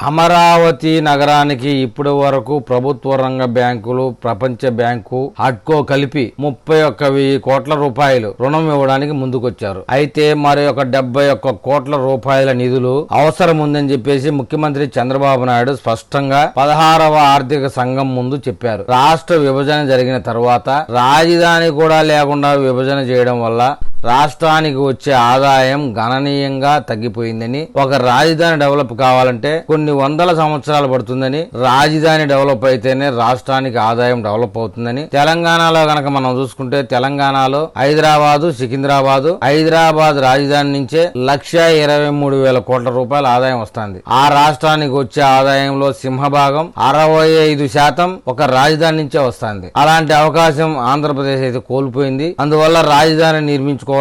అమరావతి నగరానికి ఇప్పటి వరకు ప్రభుత్వ రంగ బ్యాంకులు, ప్రపంచ బ్యాంకు, హడ్కో కలిపి 31,000 కోట్ల రూపాయలు రుణం ఇవ్వడానికి ముందుకొచ్చారు. అయితే మరి ఒక 71 కోట్ల రూపాయల నిధులు అవసరం ఉందని చెప్పేసి ముఖ్యమంత్రి చంద్రబాబు నాయుడు స్పష్టంగా 16వ ఆర్థిక సంఘం ముందు చెప్పారు. రాష్ట్ర విభజన జరిగిన తర్వాత రాజధాని కూడా లేకుండా విభజన చేయడం వల్ల రాష్ట్రానికి వచ్చే ఆదాయం గణనీయంగా తగ్గిపోయిందని, ఒక రాజధాని డెవలప్ కావాలంటే కొన్ని వందల సంవత్సరాలు పడుతుందని, రాజధాని డెవలప్ అయితేనే రాష్ట్రానికి ఆదాయం డెవలప్ అవుతుందని, తెలంగాణలో గనక మనం చూసుకుంటే తెలంగాణలో హైదరాబాద్ రాజధాని నుంచే 1,23,000 కోట్ల రూపాయల ఆదాయం వస్తుంది. ఆ రాష్ట్రానికి వచ్చే ఆదాయంలో సింహభాగం 65% ఒక రాజధాని నుంచే వస్తుంది. అలాంటి అవకాశం ఆంధ్రప్రదేశ్ అయితే కోల్పోయింది. అందువల్ల రాజధాని నిర్మించుకోవడానికి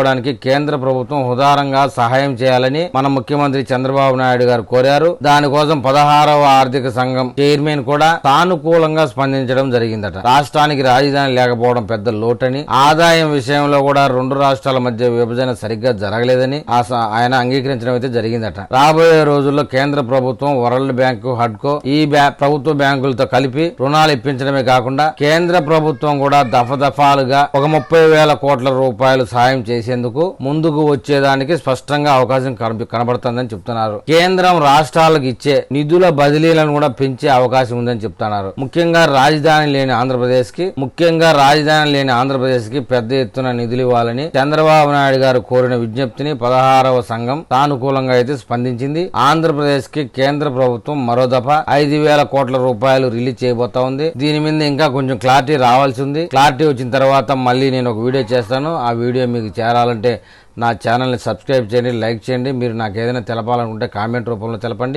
కేంద్ర ప్రభుత్వం ఉదారంగా సహాయం చేయాలని మన ముఖ్యమంత్రి చంద్రబాబు నాయుడు గారు కోరారు. దానికోసం 16వ ఆర్థిక సంఘం చైర్మన్ కూడా సానుకూలంగా స్పందించడం జరిగిందట. రాష్ట్రానికి రాజధాని లేకపోవడం పెద్ద లోటని, ఆదాయం విషయంలో కూడా రెండు రాష్ట్రాల మధ్య విభజన సరిగ్గా జరగలేదని ఆయన అంగీకరించడం అయితే జరిగిందట. రాబోయే రోజుల్లో కేంద్ర ప్రభుత్వం వరల్డ్ బ్యాంకు, హడ్కో ఈ ప్రభుత్వ బ్యాంకులతో కలిపి రుణాలు ఇప్పించడమే కాకుండా కేంద్ర ప్రభుత్వం కూడా దఫాలుగా ఒక 30,000 కోట్ల రూపాయలు సాయం చేసేందుకు ముందుకు వచ్చేదానికి స్పష్టంగా అవకాశం కనబడుతుందని చెప్తున్నారు. కేంద్రం రాష్ట్రాలకు ఇచ్చే నిధుల బదిలీలను కూడా పెంచే అవకాశం ఉందని చెప్తున్నారు. ముఖ్యంగా రాజధాని లేని ఆంధ్రప్రదేశ్ కి పెద్ద ఎత్తున నిధులు ఇవ్వాలని చంద్రబాబు నాయుడు గారు కోరిన విజ్ఞప్తిని 16వ సంఘం సానుకూలంగా అయితే స్పందించింది. ఆంధ్రప్రదేశ్ కి కేంద్ర ప్రభుత్వం మరో దఫా 5,000 కోట్ల రూపాయలు రిలీజ్ చేయబోతా ఉంది. దీని మీద ఇంకా కొంచెం క్లారిటీ రావాల్సి ఉంది. క్లారిటీ వచ్చిన తర్వాత మళ్ళీ నేను ఒక వీడియో చేస్తాను. ఆ వీడియో మీకు చేరాలంటే నా ఛానల్ని సబ్స్క్రైబ్ చేయండి, లైక్ చేయండి. మీరు నాకు ఏదైనా తెలపాలనుకుంటే కామెంట్ రూపంలో తెలపండి.